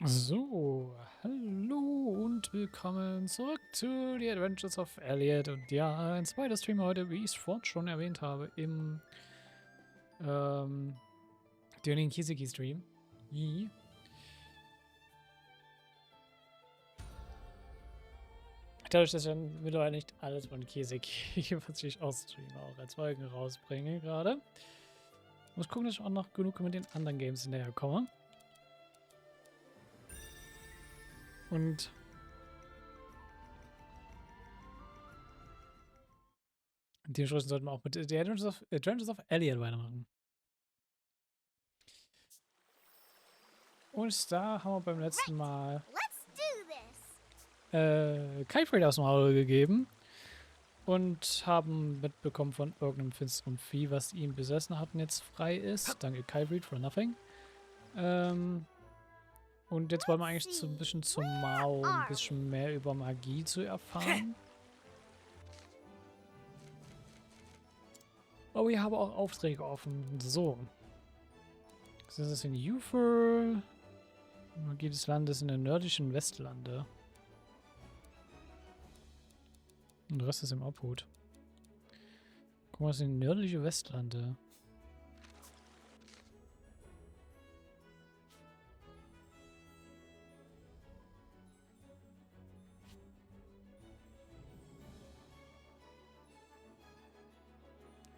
So, hallo und willkommen zurück zu The Adventures of Elliot. Und ja, ein zweiter Stream heute, wie ich es vorhin schon erwähnt habe, im den Kiseki-Stream. Dadurch, dass ich dann mittlerweile nicht alles von Kiseki, was ich ausstreame, auch als Folgen rausbringe gerade. Muss gucken, dass ich auch noch genug mit den anderen Games hinterher komme. Und dementsprechend sollten wir auch mit The Adventures of Elliot weitermachen. Und da haben wir beim letzten Mal Kite aus dem Auge gegeben und haben mitbekommen von irgendeinem finsteren Vieh, was ihn besessen hat und jetzt frei ist. Danke Kite for nothing. Und jetzt wollen wir eigentlich so ein bisschen zum Mao, ein bisschen mehr über Magie zu erfahren. Oh, wir haben auch Aufträge offen. So. Das ist in Ufer. Magie des Landes in den nördlichen Westlande. Und der Rest ist im Obhut. Guck mal, das sind nördliche Westlande.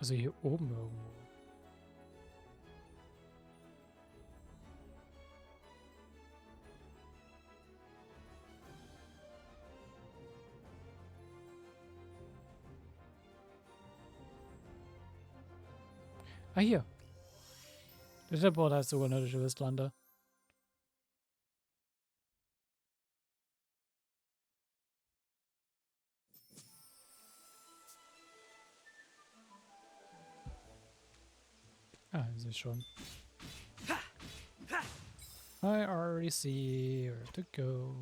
Also hier oben irgendwo. Ah, hier. Der Board heißt sogar nördliche Westlande. Ah, ich sehe schon. I already see where to go.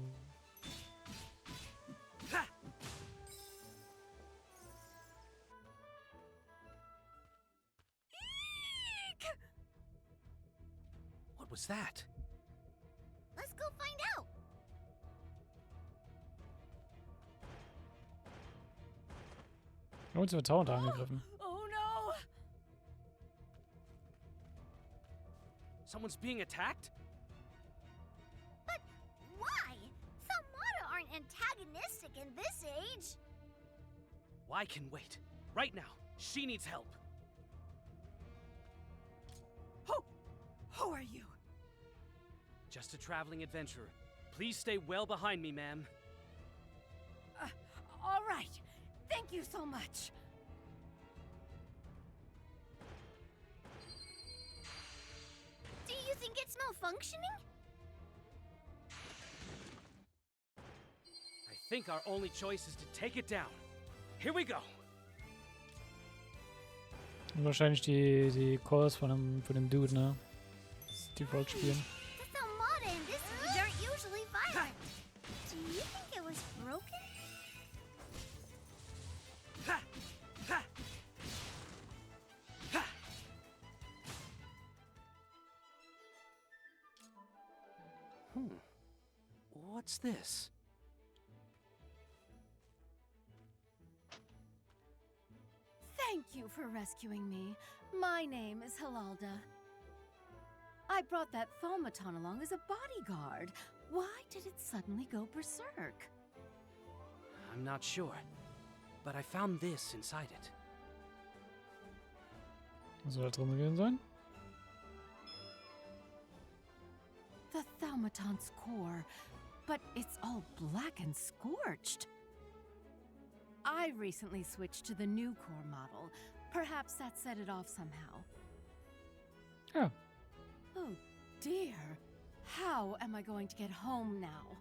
What was that? Let's go find out. Und sie wird dauernd angegriffen. Oh no! Someone's being attacked? But why? Some Mata aren't antagonistic in this age. Why can wait? Right now. She needs help. Who are you? Just a traveling adventurer. Please stay well behind me, ma'am. All right. Thank you so much. Do you think it's malfunctioning? I think our only choice is to take it down. Here we go. Und wahrscheinlich die Calls von dem Dude, ne? Das Default spielen. The Mata in this age aren't usually violent. Do you think it was broken? What's this? Thank you for rescuing me. My name is Hilalda. I brought that Thaumaton along as a bodyguard. Why did it suddenly go berserk? I'm not sure, but I found this inside it. Was soll da drin gewesen sein? The Thaumaton's core, but it's all black and scorched. I recently switched to the new core model. Perhaps that set it off somehow. Ja. Oh dear. How am I going to get home now?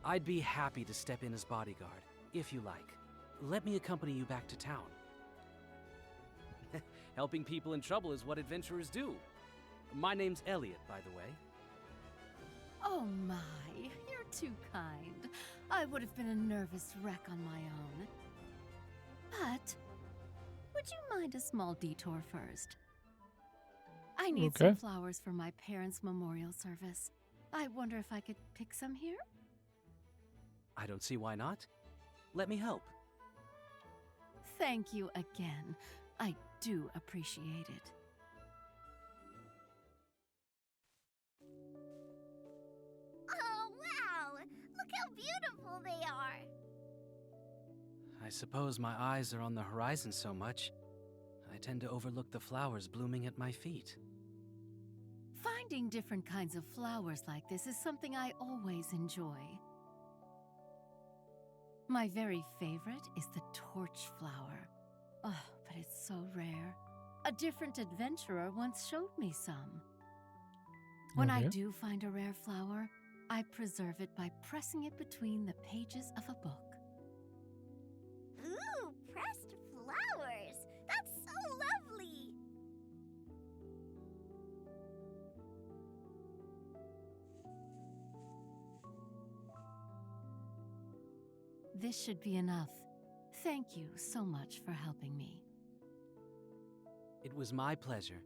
I'd be happy to step in as bodyguard, if you like. Let me accompany you back to town. Helping people in trouble is what adventurers do. My name's Elliot, by the way. Oh my, you're too kind. I would have been a nervous wreck on my own. But, would you mind a small detour first? I need some flowers for my parents' memorial service. I wonder if I could pick some here? I don't see why not. Let me help. Thank you again. I do appreciate it. Oh, wow! Look how beautiful they are! I suppose my eyes are on the horizon so much, I tend to overlook the flowers blooming at my feet. Finding different kinds of flowers like this is something I always enjoy. My very favorite is the torch flower. Oh, but it's so rare. A different adventurer once showed me some. When I Okay. do find a rare flower, I preserve it by pressing it between the pages of a book. Ooh, pressed flowers! That's so lovely! This should be enough. Thank you so much for helping me. It was my pleasure.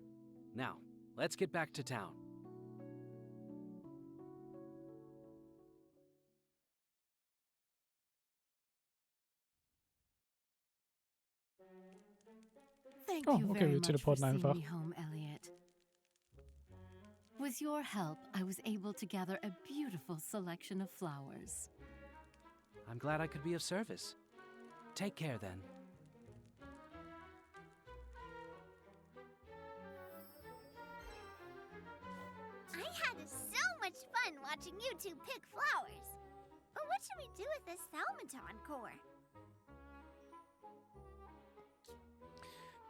Now, let's get back to town. Thank Oh, you okay, very wir much for teleporten seeing einfach. me home, Elliot. With your help, I was able to gather a beautiful selection of flowers. I'm glad I could be of service. Take care then. I had so much fun watching you two pick flowers. But what should we do with this Thalmaton core?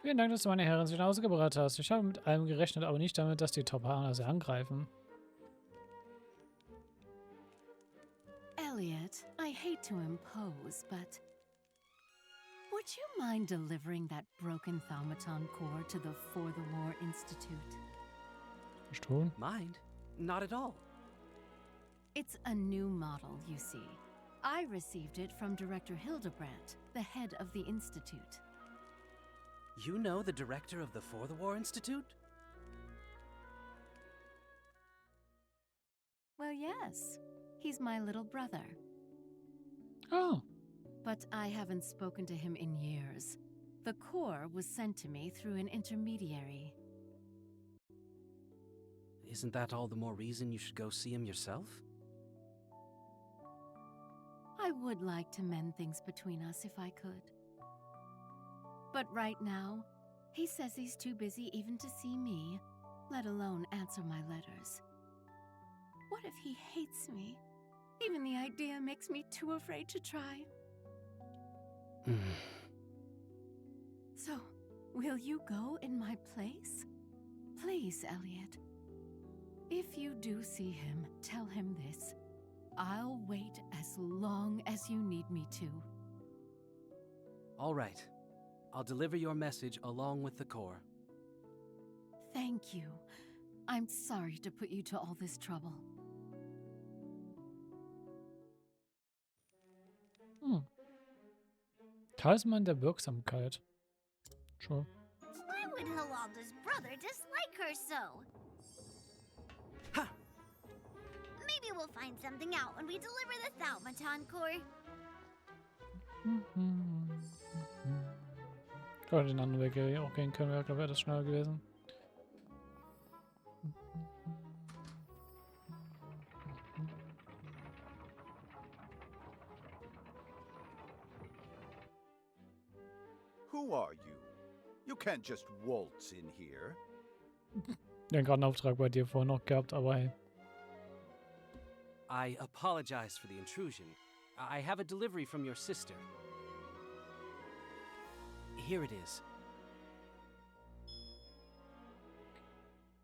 Vielen Dank, dass du meine Herren sich nach Hause gebracht hast. Ich habe mit allem gerechnet, aber nicht damit, dass die Tophaner sie angreifen. Elliot, I hate to impose, but would you mind delivering that broken Thalmaton core to the For the War Institute? Nicht tun? Mind? Not at all. It's a new model, you see. I received it from Director Hildebrandt, the head of the Institute. You know the director of the For the War Institute? Well, yes. He's my little brother. Oh, But I haven't spoken to him in years. The core was sent to me through an intermediary. Isn't that all the more reason you should go see him yourself? I would like to mend things between us if I could. But right now, he says he's too busy even to see me, let alone answer my letters. What if he hates me? Even the idea makes me too afraid to try. So, will you go in my place? Please, Elliot. If you do see him, tell him this. I'll wait as long as you need me to. All right. I'll deliver your message along with the core. Thank you. I'm sorry to put you to all this trouble. Talisman der Wirksamkeit. Sure. Why would Hilalda's brother dislike her so? Ha! Maybe we'll find something out when we deliver the Thalmaton core. Oder den anderen Weg auch gehen können, wäre, glaube ich, das schneller gewesen. Who are you? You can't just waltz in here. Wir haben gerade einen Auftrag bei dir vorhin noch gehabt, aber hey. I apologize for the intrusion. I have a delivery from your sister. Here it is.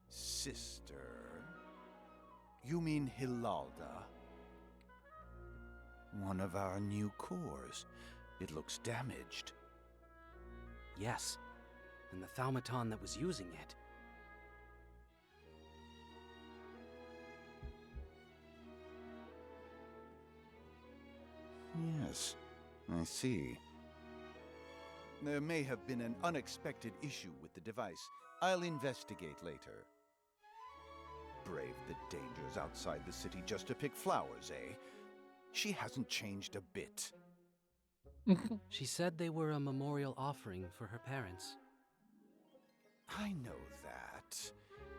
Sister? You mean Hilalda? One of our new cores. It looks damaged. Yes, and the Thalmaton that was using it. Yes, I see. There may have been an unexpected issue with the device. I'll investigate later. braved the dangers outside the city just to pick flowers, eh? She hasn't changed a bit. She said they were a memorial offering for her parents. I know that.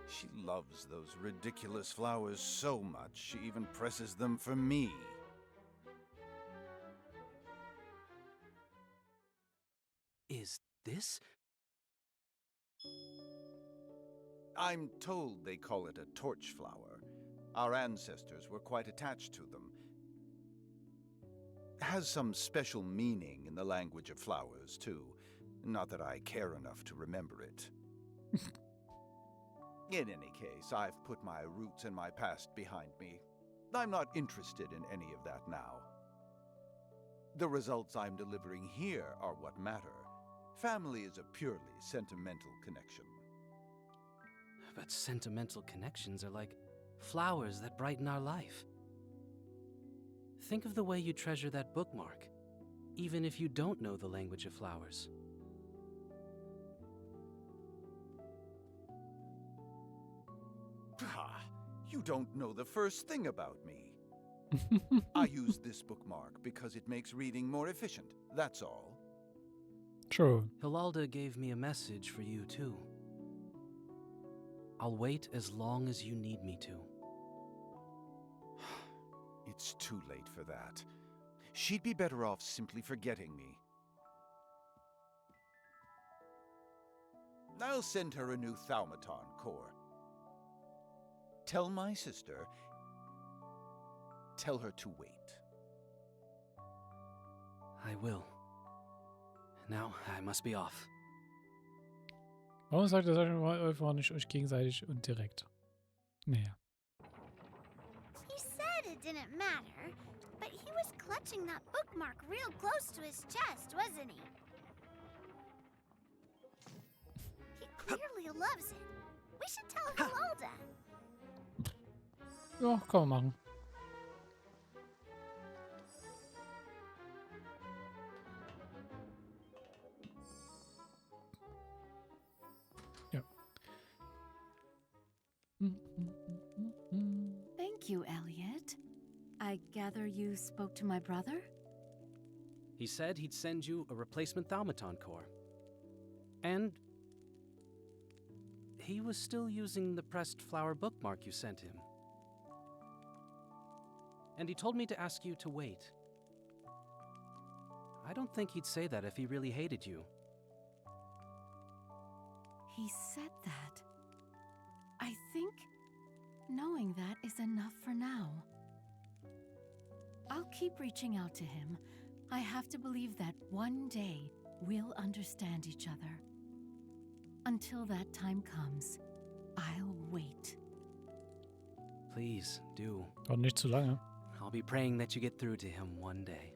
She loves those ridiculous flowers so much, she even presses them for me. Is this? I'm told they call it a torch flower. Our ancestors were quite attached to them. Has some special meaning in the language of flowers, too. Not that I care enough to remember it. In any case, I've put my roots and my past behind me. I'm not interested in any of that now. The results I'm delivering here are what matter. Family is a purely sentimental connection. But sentimental connections are like flowers that brighten our life. Think of the way you treasure that bookmark, even if you don't know the language of flowers. Ah, you don't know the first thing about me. I use this bookmark because it makes reading more efficient, that's all. True. Hilalda gave me a message for you, too. I'll wait as long as you need me to. It's too late for that. She'd be better off simply forgetting me. I'll send her a new Thaumaton core. Tell my sister, tell her to wait. I will. Now I must be off. Warum sagt ihr einfach nicht euch gegenseitig und direkt? Naja. He said it didn't matter, but he was clutching that bookmark real close to his chest, wasn't he? He clearly loves it. We should tell Hilalda. Ja, kann man machen. Ja. Thank you, Elliot. I gather you spoke to my brother? He said he'd send you a replacement Thaumaton core. And he was still using the pressed flower bookmark you sent him. And he told me to ask you to wait. I don't think he'd say that if he really hated you. He said that. I think knowing that is enough for now. I'll keep reaching out to him. I have to believe that one day we'll understand each other. Until that time comes, I'll wait. Please, do. Und nicht zu lange. I'll be praying that you get through to him one day.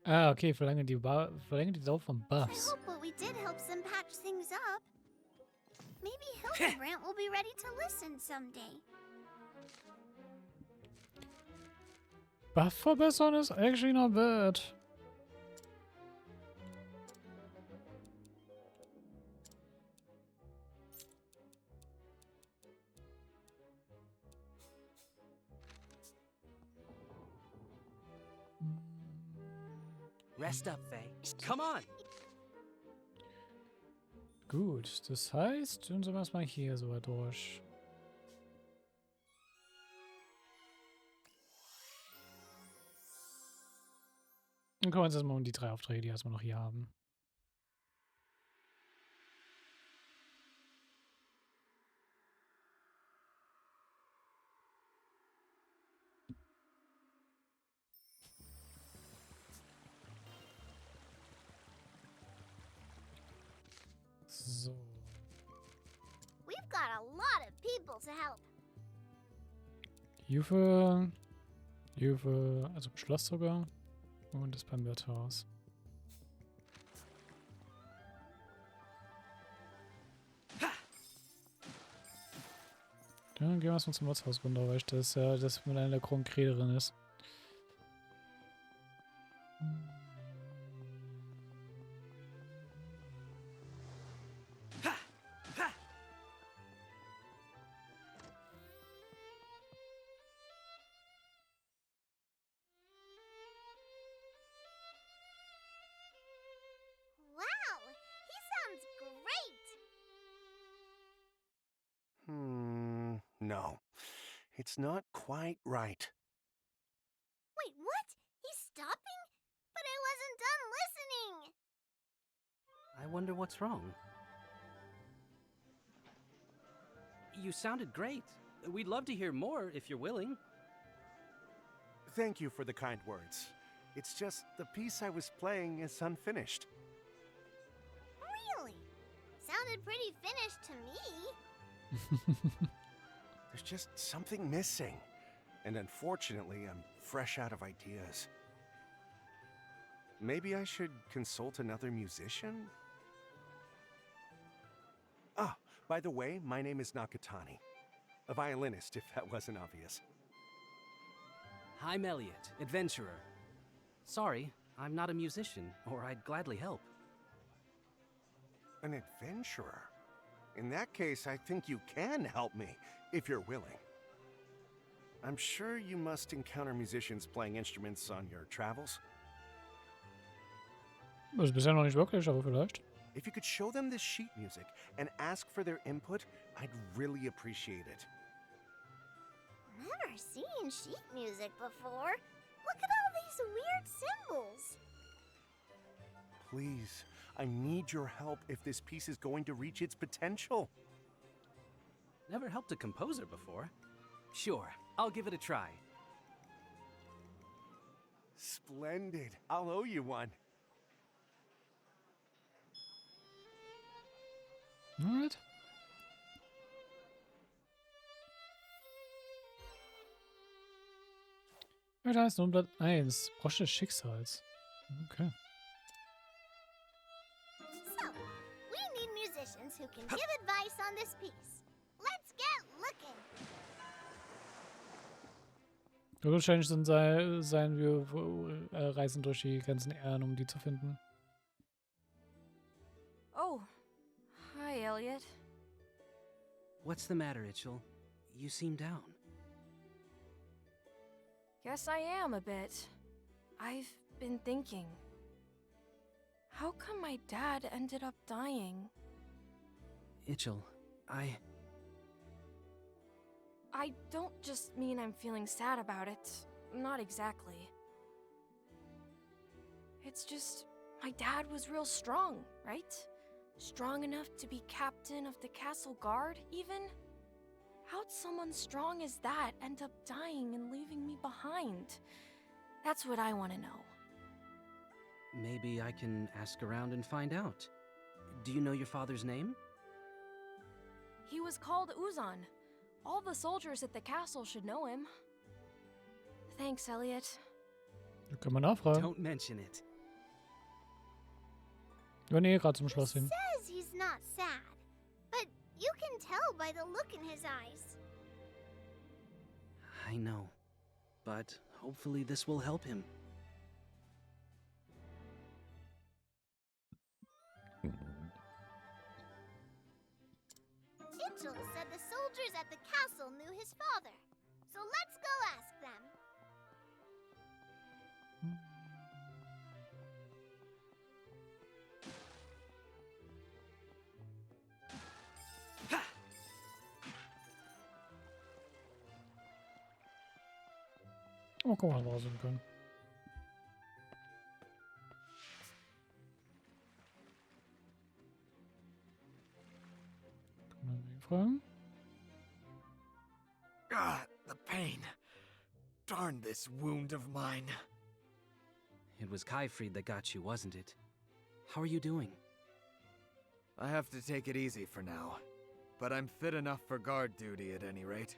Ah, okay, verlängere die Dauer von I Buffs. hope what we did helps them patch things up. Maybe Hildebrand will be ready to listen someday. Buff verbessern ist actually not bad. Rest up, Faye. Come on! Gut, das heißt, dann sind wir erstmal hier so weit durch. Dann kümmern wir uns erstmal um die 3 Aufträge, die wir erstmal noch hier haben. So. We've got a lot of people to help. Juve, also im Schloss sogar. Und das beim Wirtshaus. Dann gehen wir erstmal zum Wirtshaus runter, weil das ja das mit einer der Kronkrederin ist. It's not quite right. Wait, what? He's stopping? But I wasn't done listening! I wonder what's wrong. You sounded great. We'd love to hear more if you're willing. Thank you for the kind words. It's just the piece I was playing is unfinished. Really? Sounded pretty finished to me. There's just something missing. And unfortunately, I'm fresh out of ideas. Maybe I should consult another musician? Ah, by the way, my name is Nakatani. A violinist, if that wasn't obvious. I'm Elliot, adventurer. Sorry, I'm not a musician, or I'd gladly help. An adventurer? In that case, I think you can help me, if you're willing. I'm sure you must encounter musicians playing instruments on your travels. Also bisher noch nicht wirklich, aber vielleicht. If you could show them this sheet music and ask for their input, I'd really appreciate it. Never seen sheet music before. Look at all these weird symbols. Please, I need your help if this piece is going to reach its potential. Never helped a composer before. Sure, I'll give it a try. Splendid. I'll owe you one. Alright. Ja, da ist nun Blatt 1. Brosche des Schicksals. Okay. So, we need musicians who can give advice on this piece. Let's get looking. Wahrscheinlich seien wir reisen durch die ganzen Erden, um die zu finden. Oh, hi, Elliot. What's the matter, Itchel? You seem down. Guess I am a bit. I've been thinking. How come my dad ended up dying? Itchel, I don't just mean I'm feeling sad about it. Not exactly. It's just, my dad was real strong, right? Strong enough to be captain of the castle guard, even? How'd someone strong as that end up dying and leaving me behind? That's what I want to know. Maybe I can ask around and find out. Do you know your father's name? He was called Uzan. All the soldiers at the castle should know him. Thanks, Elliot. Da kann man nachfragen. Don't mention it. Wir waren gerade zum Schloss He hin. says he's not sad, but you can tell by the look in his eyes. I know, but hopefully this will help him. Itchel said the soldiers at the castle knew his father. So let's go ask them. Mal gucken, was wir rausfinden können. Können wir ihn fragen? Ah, the pain. Darn this wound of mine. It was Kaifried that got you, wasn't it? How are you doing? I have to take it easy for now, but I'm fit enough for guard duty at any rate.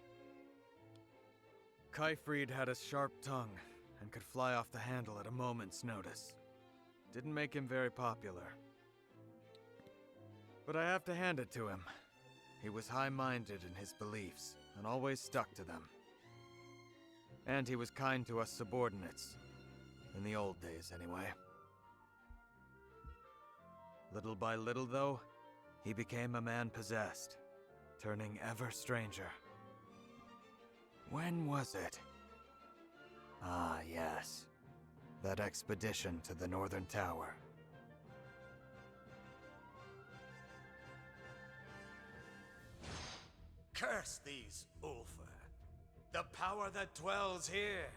Kaifried had a sharp tongue and could fly off the handle at a moment's notice. Didn't make him very popular. But I have to hand it to him. He was high-minded in his beliefs and always stuck to them. And he was kind to us subordinates. In the old days, anyway. Little by little, though, he became a man possessed, turning ever stranger. When was it? Ah, yes. That expedition to the Northern Tower. Curse these Ulfer. The power that dwells here.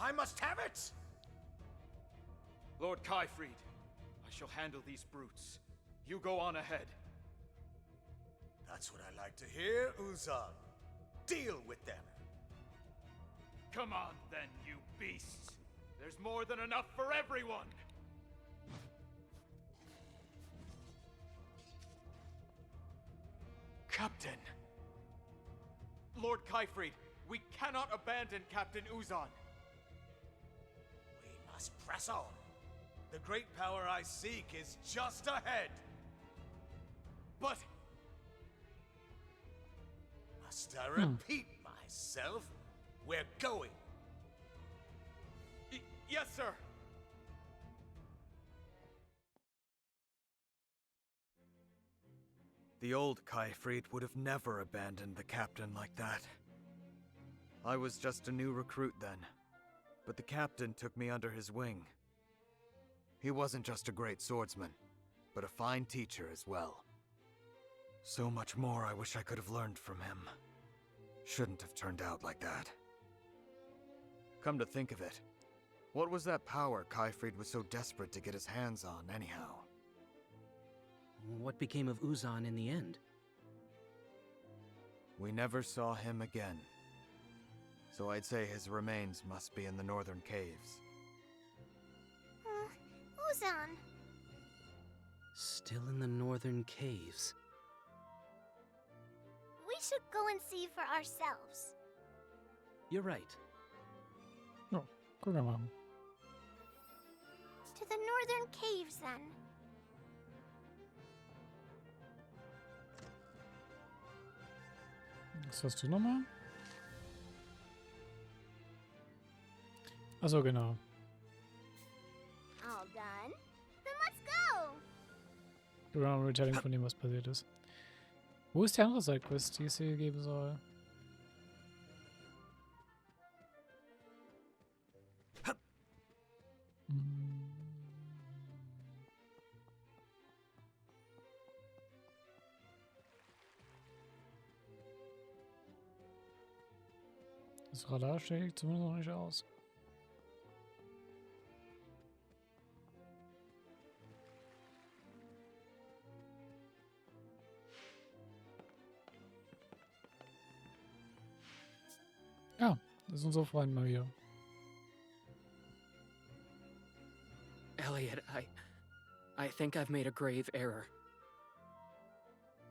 I must have it! Lord Kaifried, I shall handle these brutes. You go on ahead. That's what I like to hear, Uzan. Deal with them. Come on then, you beasts. There's more than enough for everyone. Captain! Lord Kaifried, we cannot abandon Captain Uzan. We must press on. The great power I seek is just ahead. But Must I repeat myself? We're going. yes, sir. The old Kaifried would have never abandoned the captain like that. I was just a new recruit then, but the captain took me under his wing. He wasn't just a great swordsman, but a fine teacher as well. So much more I wish I could have learned from him. Shouldn't have turned out like that. Come to think of it, what was that power Kaifried was so desperate to get his hands on, anyhow? What became of Uzan in the end? We never saw him again. So I'd say his remains must be in the northern caves. Uzan. Still in the northern caves. We should go and see for ourselves. You're right. Ja, gucken wir mal. To the northern caves, then. Was hast du nochmal? Achso, genau. All done? Then let's go! Genau, Retelling von dem, was passiert ist. Wo ist die andere Sidequest, die es hier geben soll? Das Radar steigt zumindest noch nicht aus. Ja, das ist unser Freund mal hier. Elliot, I think I've made a grave error.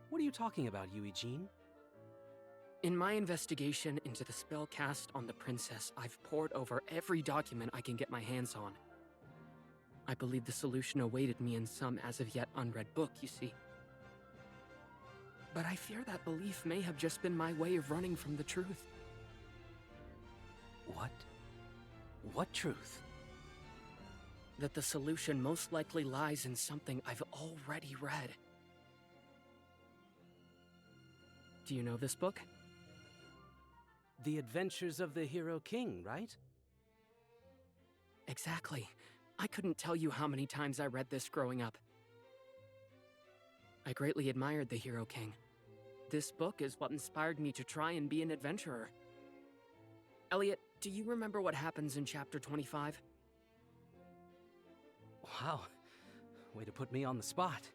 What are you talking about, Eugene? In my investigation into the spell cast on the princess, I've pored over every document I can get my hands on. I believe the solution awaited me in some as-of-yet unread book, you see. But I fear that belief may have just been my way of running from the truth. What? What truth? That the solution most likely lies in something I've already read. Do you know this book? The Adventures of the Hero King, right? Exactly. I couldn't tell you how many times I read this growing up. I greatly admired the Hero King. This book is what inspired me to try and be an adventurer. Elliot, do you remember what happens in chapter 25? Wow. Way to put me on the spot.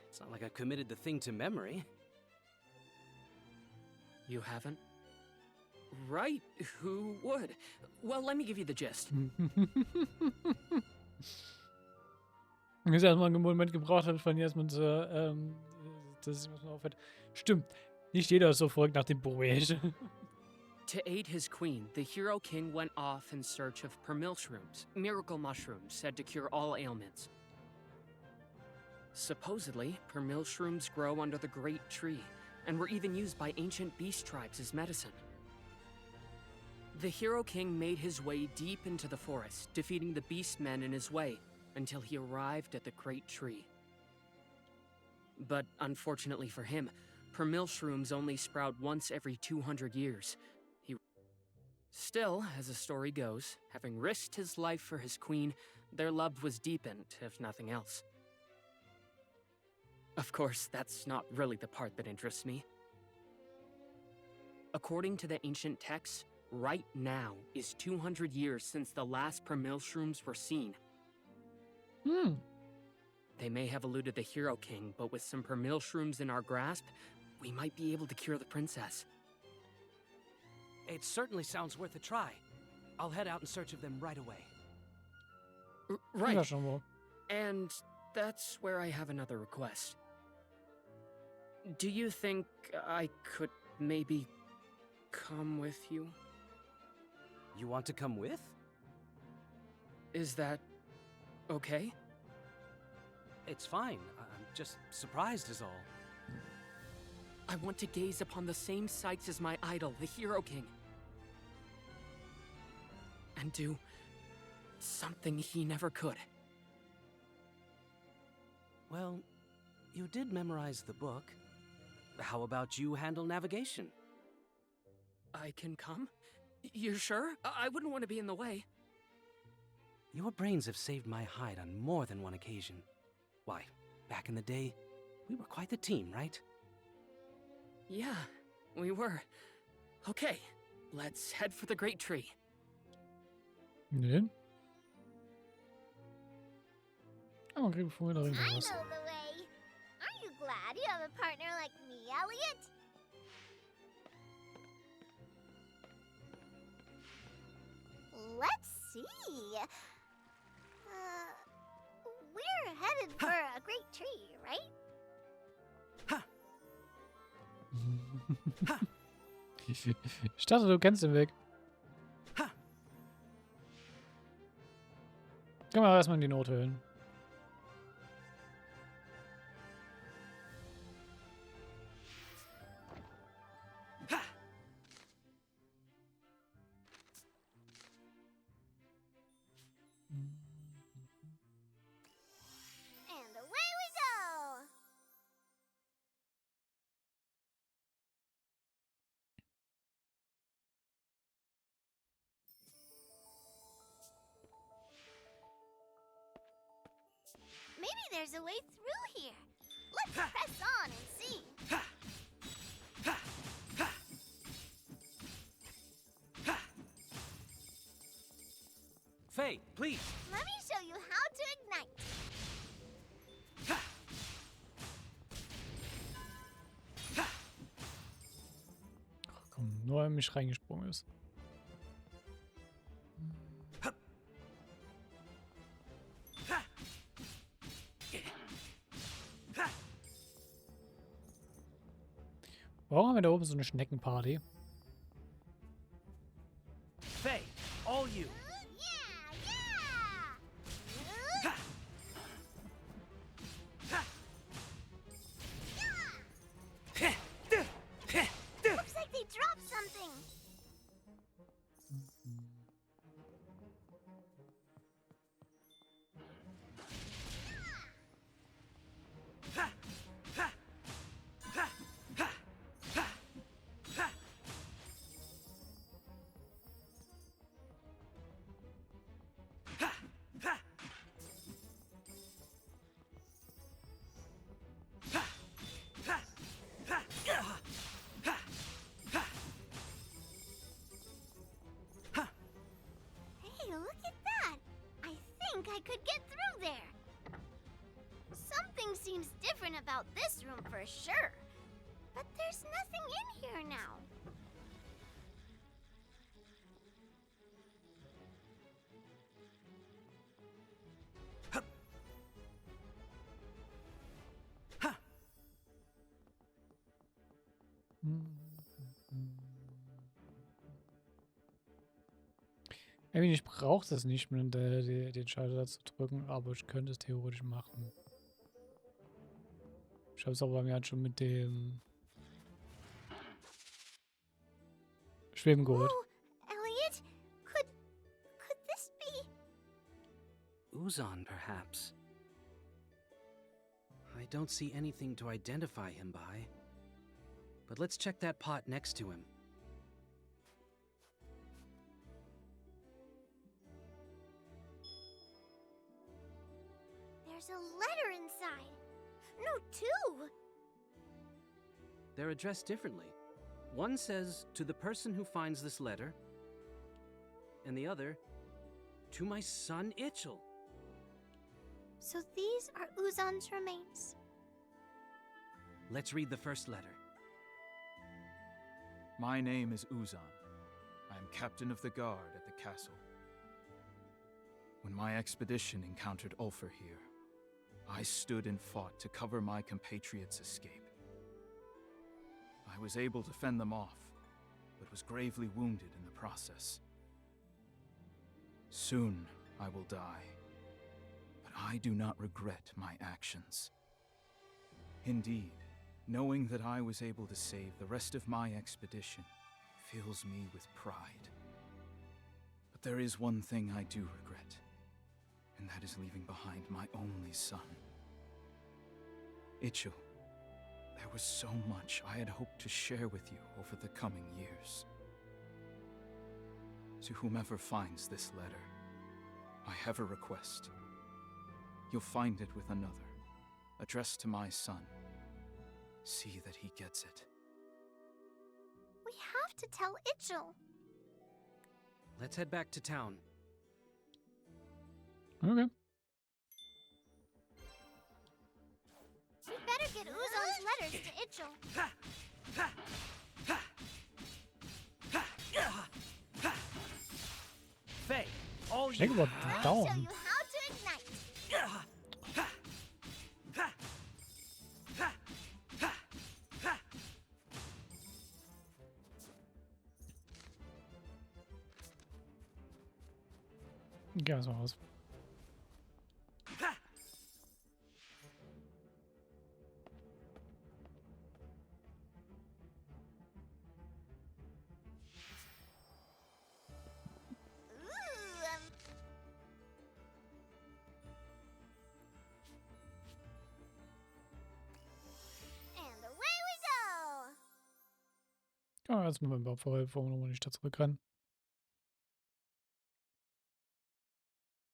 It's not like I've committed the thing to memory. You haven't? Right, who would? Well, let me give you the gist. Bis erstmal einen Moment gebraucht hat, von erstmal so, dass es mal aufhört. Stimmt, nicht jeder ist so verrückt nach dem Poet. To aid his queen, the Hero King went off in search of permilshrooms, miracle mushrooms said to cure all ailments. Supposedly, permilshrooms grow under the Great Tree, and were even used by ancient beast tribes as medicine. The Hero King made his way deep into the forest, defeating the beast men in his way, until he arrived at the Great Tree. But unfortunately for him, permilshrooms only sprout once every 200 years. Still, as the story goes, having risked his life for his queen, their love was deepened, if nothing else. Of course, that's not really the part that interests me. According to the ancient texts, right now is 200 years since the last Shrooms were seen. They may have eluded the Hero King, but with some Shrooms in our grasp, we might be able to cure the princess. It certainly sounds worth a try. I'll head out in search of them right away. Right. Ja, schon wohl. And that's where I have another request. Do you think I could maybe come with you? You want to come with? Is that okay? It's fine. I'm just surprised is all. I want to gaze upon the same sights as my idol, the Hero King. And do something he never could. Well, you did memorize the book. How about you handle navigation? I can come? You're sure? I wouldn't want to be in the way. Your brains have saved my hide on more than one occasion. Why, back in the day, we were quite the team, right? Yeah, we were. Okay, let's head for the Great Tree. Nee. Aber kriegen wir vorher da I irgendwas. know the way. Aren't you glad you have a partner like me, Elliot? Let's see. We're headed for a great tree, right? Ich dachte, du kennst den Weg. Gehen wir erstmal in die Nothöhlen. And away we go! Maybe there's a way through here. Let's press on and see. Faye, please! Let me show you how to ignite. Ach komm, nur weil er mich reingesprungen ist. Warum haben wir da oben so eine Schneckenparty? Faye, all you! Looks like they dropped something. Hey, look at that! I think I could get through there. Something seems different about this room for sure. But there's nothing in here now. Irgendwie, ich brauche das nicht, den Schalter da zu drücken, aber ich könnte es theoretisch machen. Ich habe es aber bei mir halt schon mit dem Schweben geholt. Oh, Elliot, could this be? Uzan, perhaps. I don't see anything to identify him by. But let's check that pot next to him. There's a letter inside. No, two. They're addressed differently. One says, to the person who finds this letter, and the other, to my son Itchel. So these are Uzan's remains. Let's read the first letter. My name is Uzan. I am captain of the guard at the castle. When my expedition encountered Ulfr here, I stood and fought to cover my compatriots' escape. I was able to fend them off, but was gravely wounded in the process. Soon I will die, but I do not regret my actions. Indeed, knowing that I was able to save the rest of my expedition fills me with pride. But there is one thing I do regret, and that is leaving behind my only son. Itchel, there was so much I had hoped to share with you over the coming years. To whomever finds this letter, I have a request. You'll find it with another, addressed to my son. See that he gets it. We have to tell Itchel. Let's head back to town. Okay. We better get Uzan's letters to Itchel. Faye, all Ich denke, you. wird I'll show dauern. you how to ignite. Gehen wir mal raus. And away we go. Ja, jetzt müssen wir überhaupt vorher, warum wir nicht da zurückrennen.